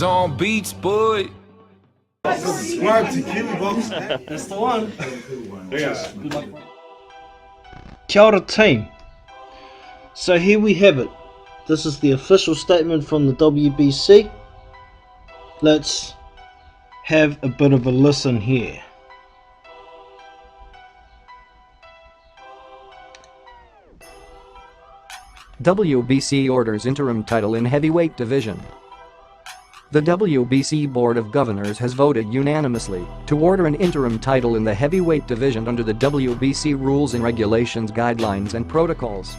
Hands on beats, boy. Subscribe to Kiwi Box. That's the one. Yeah. Good luck. Kia ora team. So here we have it. This is the official statement from the WBC. Let's have a bit of a listen here. WBC orders interim title in heavyweight division. The WBC Board of Governors has voted unanimously to order an interim title in the heavyweight division under the WBC rules and regulations, guidelines and protocols.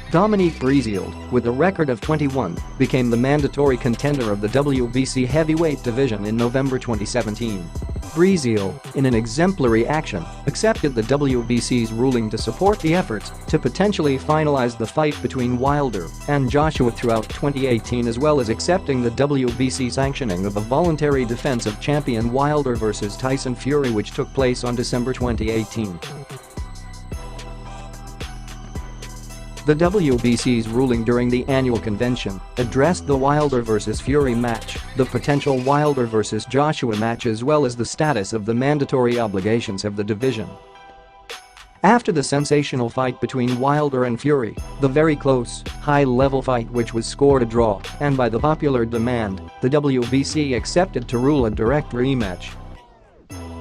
Dominic Breazeale, with a record of 21, became the mandatory contender of the WBC heavyweight division in November 2017. Breazeale, in an exemplary action, accepted the WBC's ruling to support the efforts to potentially finalize the fight between Wilder and Joshua throughout 2018, as well as accepting the WBC sanctioning of a voluntary defense of champion Wilder vs Tyson Fury, which took place on December 2018. The WBC's ruling during the annual convention addressed the Wilder vs Fury match, the potential Wilder vs Joshua match, as well as the status of the mandatory obligations of the division. After the sensational fight between Wilder and Fury, the very close, high-level fight which was scored a draw, and by the popular demand, the WBC accepted to rule a direct rematch.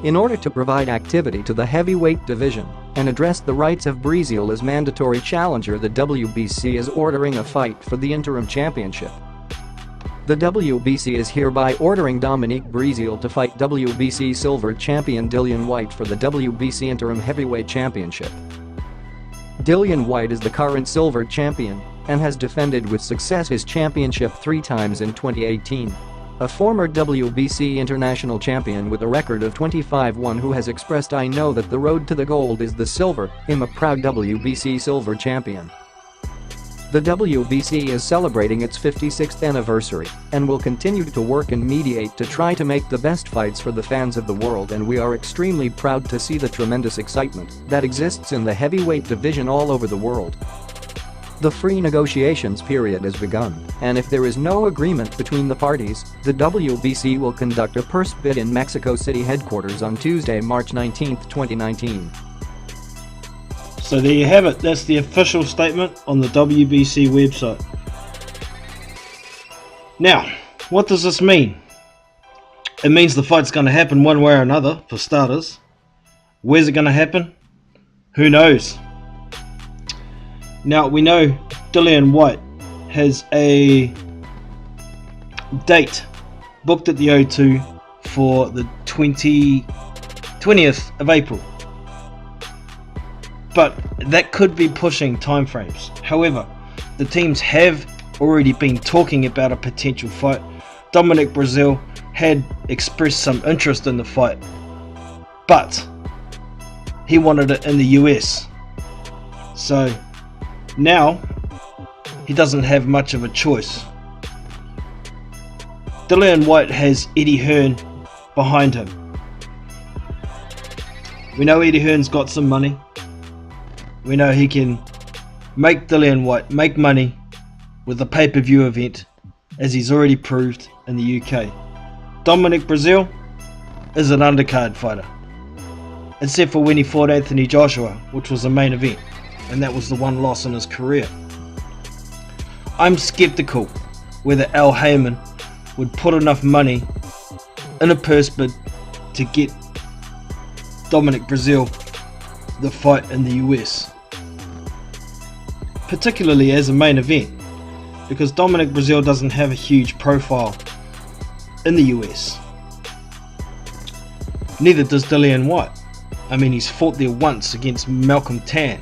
In order to provide activity to the heavyweight division and address the rights of Breazeale as mandatory challenger, the WBC is ordering a fight for the interim championship. The WBC is hereby ordering Dominic Breazeale to fight WBC silver champion Dillian Whyte for the WBC interim heavyweight championship. Dillian Whyte is the current silver champion and has defended with success his championship 3 times in 2018. A former WBC international champion with a record of 25-1 who has expressed, "I know that the road to the gold is the silver. I'm a proud WBC silver champion." The WBC is celebrating its 56th anniversary and will continue to work and mediate to try to make the best fights for the fans of the world, and we are extremely proud to see the tremendous excitement that exists in the heavyweight division all over the world. The free negotiations period has begun, and if there is no agreement between the parties, the WBC will conduct a purse bid in Mexico City headquarters on Tuesday, March 19, 2019. So there you have it. That's the official statement on the WBC website. Now, what does this mean? It means the fight's going to happen one way or another, for starters. Where's it going to happen? Who knows? Now, we know Dillian Whyte has a date booked at the O2 for the 20th of April. But that could be pushing timeframes. However, the teams have already been talking about a potential fight. Dominic Breazeale had expressed some interest in the fight, but he wanted it in the US. So now he doesn't have much of a choice. Dillian Whyte has Eddie Hearn behind him. We know Eddie Hearn's got some money. We know he can make Dillian Whyte make money with a pay-per-view event, as he's already proved in the UK. Dominic Breazeale is an undercard fighter, except for when he fought Anthony Joshua, which was the main event, and that was the one loss in his career. I'm skeptical whether Al Heyman would put enough money in a purse bid to get Dominic Breazeale the fight in the US, particularly as a main event, because Dominic Breazeale doesn't have a huge profile in the US. Neither does Dillian Whyte. I mean, he's fought there once against Malcolm Tan.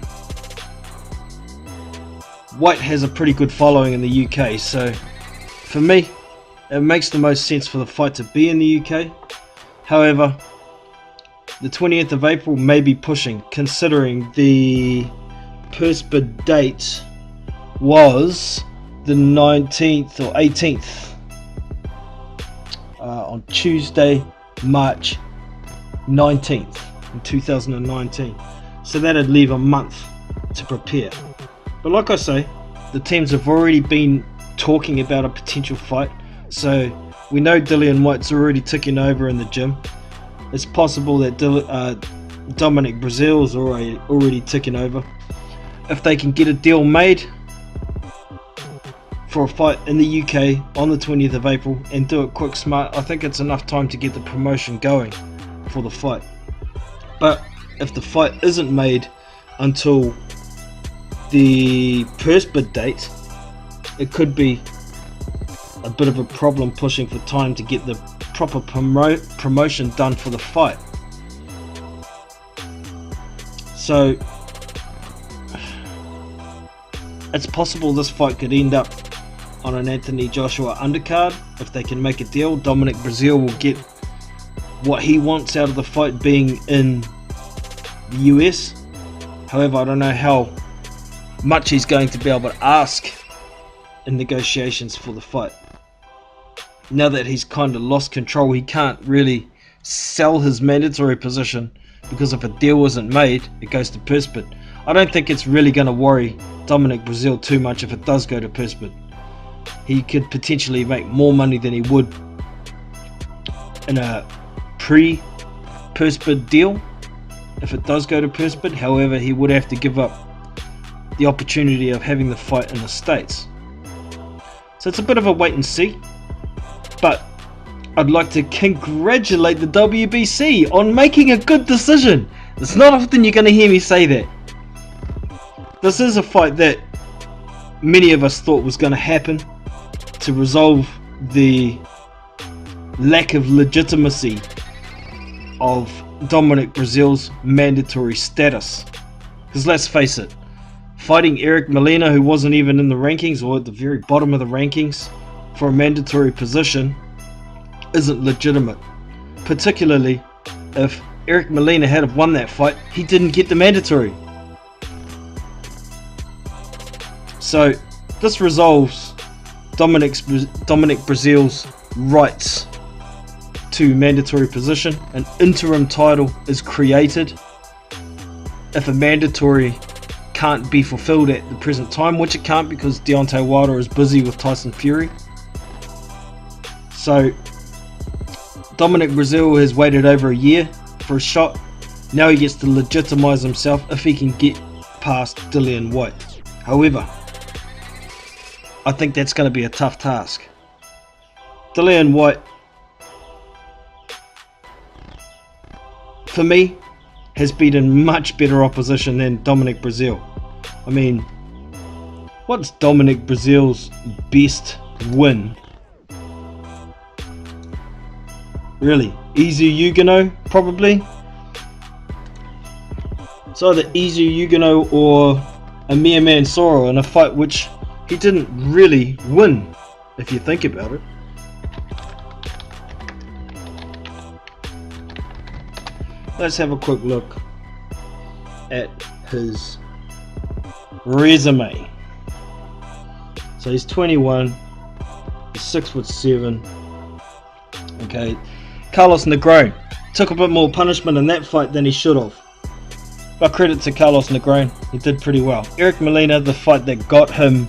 Whyte has a pretty good following in the UK, so for me, it makes the most sense for the fight to be in the UK. However, the 20th of April may be pushing, considering the purse bid date was the 19th or 18th on Tuesday, March 19th in 2019. So that'd leave a month to prepare. But like I say, the teams have already been talking about a potential fight, So we know Dillian Whyte's already ticking over in the gym. It's possible that Dominic Breazeale's already ticking over. If they can get a deal made for a fight in the UK on the 20th of April and do it quick smart, I think it's enough time to get the promotion going for the fight. But if the fight isn't made until the purse bid date, it could be a bit of a problem pushing for time to get the proper promotion done for the fight. So it's possible this fight could end up on an Anthony Joshua undercard. If they can make a deal, Dominic Breazeale will get what he wants out of the fight being in the US. However, I don't know how much he's going to be able to ask in negotiations for the fight. Now that he's kind of lost control, he can't really sell his mandatory position, because if a deal isn't made, it goes to purse bid. I don't think it's really going to worry Dominic Breazeale too much if it does go to purse bid. He could potentially make more money than he would in a pre-purse bid deal if it does go to purse bid. However, he would have to give up the opportunity of having the fight in the States. So it's a bit of a wait and see. But I'd like to congratulate the WBC on making a good decision. It's not often you're going to hear me say that. This is a fight that many of us thought was going to happen to resolve the lack of legitimacy of Dominic Breazeale's mandatory status. Because let's face it, fighting Eric Molina, who wasn't even in the rankings or at the very bottom of the rankings, for a mandatory position isn't legitimate. Particularly if Eric Molina had won that fight, he didn't get the mandatory. So this resolves Dominic Breazeale's rights to mandatory position. An interim title is created if a mandatory can't be fulfilled at the present time, which it can't because Deontay Wilder is busy with Tyson Fury. So Dominic Breazeale has waited over a year for a shot. Now he gets to legitimize himself if he can get past Dillian Whyte. However, I think that's going to be a tough task. Dillian Whyte, for me, has beaten much better opposition than Dominic Breazeale. I mean, what's Dominic Breazeale's best win? Really? Easy Huguenot, probably? It's either Easy Huguenot or Amir Mansour in a fight which he didn't really win, if you think about it. Let's have a quick look at his resume. So he's 21, he's 6'7". Okay, Carlos Negron took a bit more punishment in that fight than he should have. But credit to Carlos Negron, he did pretty well. Eric Molina, the fight that got him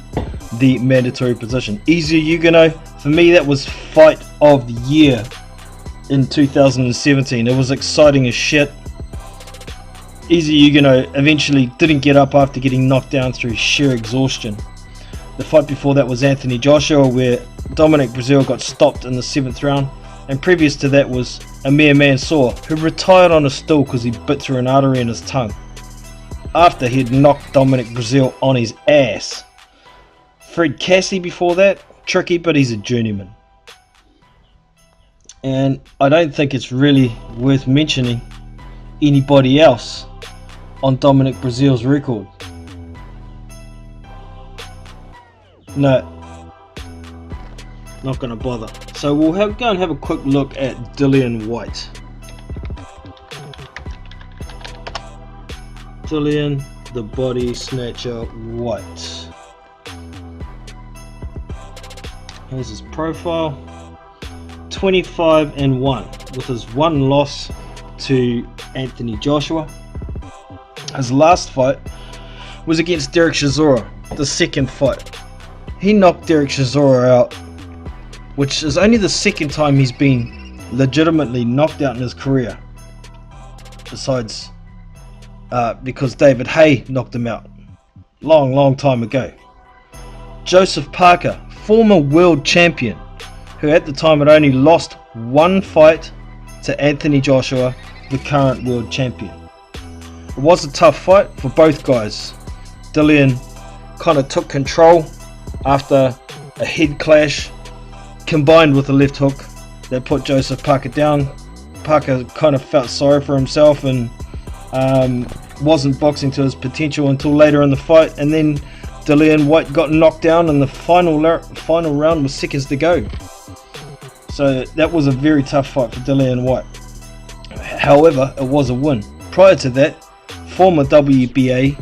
the mandatory position. Easy Huguenot, for me that was fight of the year in 2017. It was exciting as shit. Easy Huguenot eventually didn't get up after getting knocked down through sheer exhaustion. The fight before that was Anthony Joshua, where Dominic Breazeale got stopped in the 7th round. And previous to that was Amir Mansour, who retired on a stool because he bit through an artery in his tongue after he'd knocked Dominic Breazeale on his ass. Fred Cassie before that, tricky, but he's a journeyman. And I don't think it's really worth mentioning anybody else on Dominic Breazeale's record. No, not going to bother. So we'll go and have a quick look at Dillian Whyte. Dillian, the body snatcher Whyte. Here's his profile. 25-1 with his one loss to Anthony Joshua. His last fight was against Derek Chisora, the second fight. He knocked Derek Chisora out which is only the second time he's been legitimately knocked out in his career, besides because David Haye knocked him out long time ago. Joseph Parker, former world champion, who at the time had only lost one fight to Anthony Joshua, the current world champion. It was a tough fight for both guys. Dillian kind of took control after a head clash combined with a left hook that put Joseph Parker down. Parker kind of felt sorry for himself and wasn't boxing to his potential until later in the fight, and then Dillian Whyte got knocked down in the final round with seconds to go. So that was a very tough fight for Dillian Whyte. However, it was a win. Prior to that, former WBA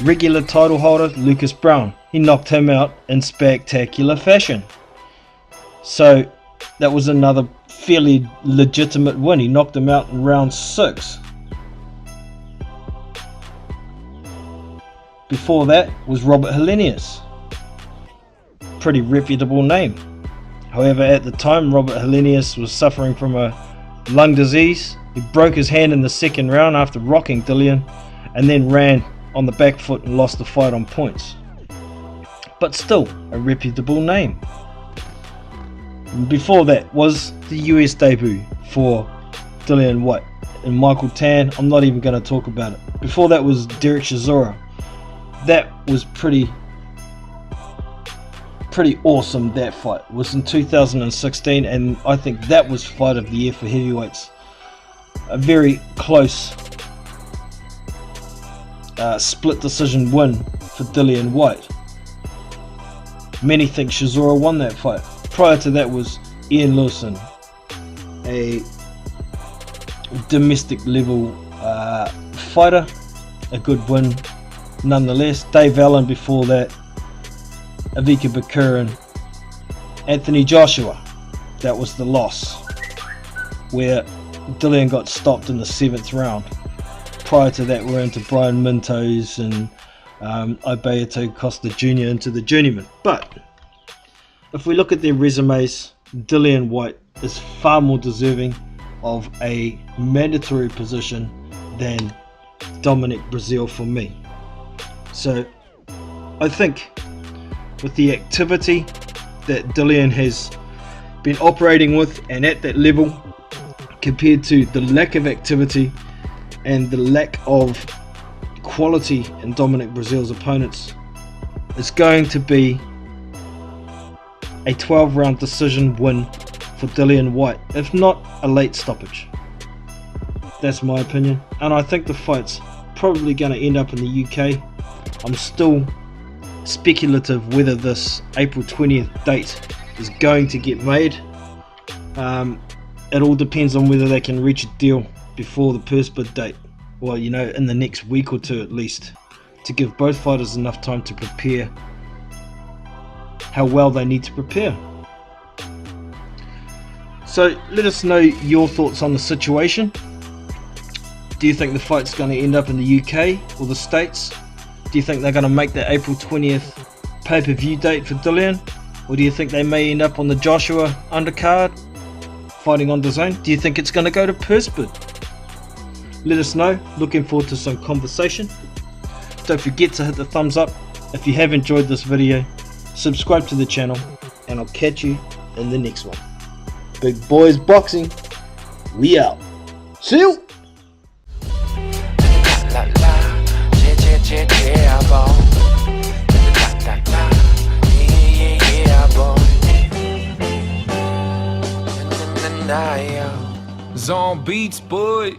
regular title holder Lucas Brown, he knocked him out in spectacular fashion. So that was another fairly legitimate win. He knocked him out in round 6. Before that was Robert Helenius. Pretty reputable name. However, at the time, Robert Helenius was suffering from a lung disease. He broke his hand in the second round after rocking Dillian, and then ran on the back foot and lost the fight on points. But still, a reputable name. Before that was the US debut for Dillian Whyte and Michael Tan. I'm not even going to talk about it. Before that was Derek Chisora. That was pretty awesome. That fight was in 2016, and I think that was fight of the year for heavyweights. A very close split decision win for Dillian Whyte. Many think Chisora won that fight. Prior to that was Ian Lewison, a domestic level fighter, a good win nonetheless. Dave Allen before that, Avika Bakurin, Anthony Joshua, that was the loss, where Dillian got stopped in the 7th round. Prior to that, we're into Brian Mintos and Ibeato Costa Jr. into the journeyman. But if we look at their resumes, Dillian Whyte is far more deserving of a mandatory position than Dominic Breazeale for me. So I think with the activity that Dillian has been operating with and at that level, compared to the lack of activity and the lack of quality in Dominic Breazeale's opponents, it's going to be a 12-round decision win for Dillian Whyte, if not a late stoppage. That's my opinion, and I think the fight's probably going to end up in the UK. I'm still speculative whether this April 20th date is going to get made. It all depends on whether they can reach a deal before the purse bid date, well, you know, in the next week or two at least, to give both fighters enough time to prepare how well they need to prepare. So let us know your thoughts on the situation. Do you think the fight's going to end up in the UK or the States? Do you think they're going to make that April 20th pay-per-view date for Dillian? Or do you think they may end up on the Joshua undercard, fighting on DAZN? Do you think it's going to go to purse bid? Let us know. Looking forward to some conversation. Don't forget to hit the thumbs up if you have enjoyed this video. Subscribe to the channel, and I'll catch you in the next one. Big Boys Boxing, we out. See you! Zone beats, boy.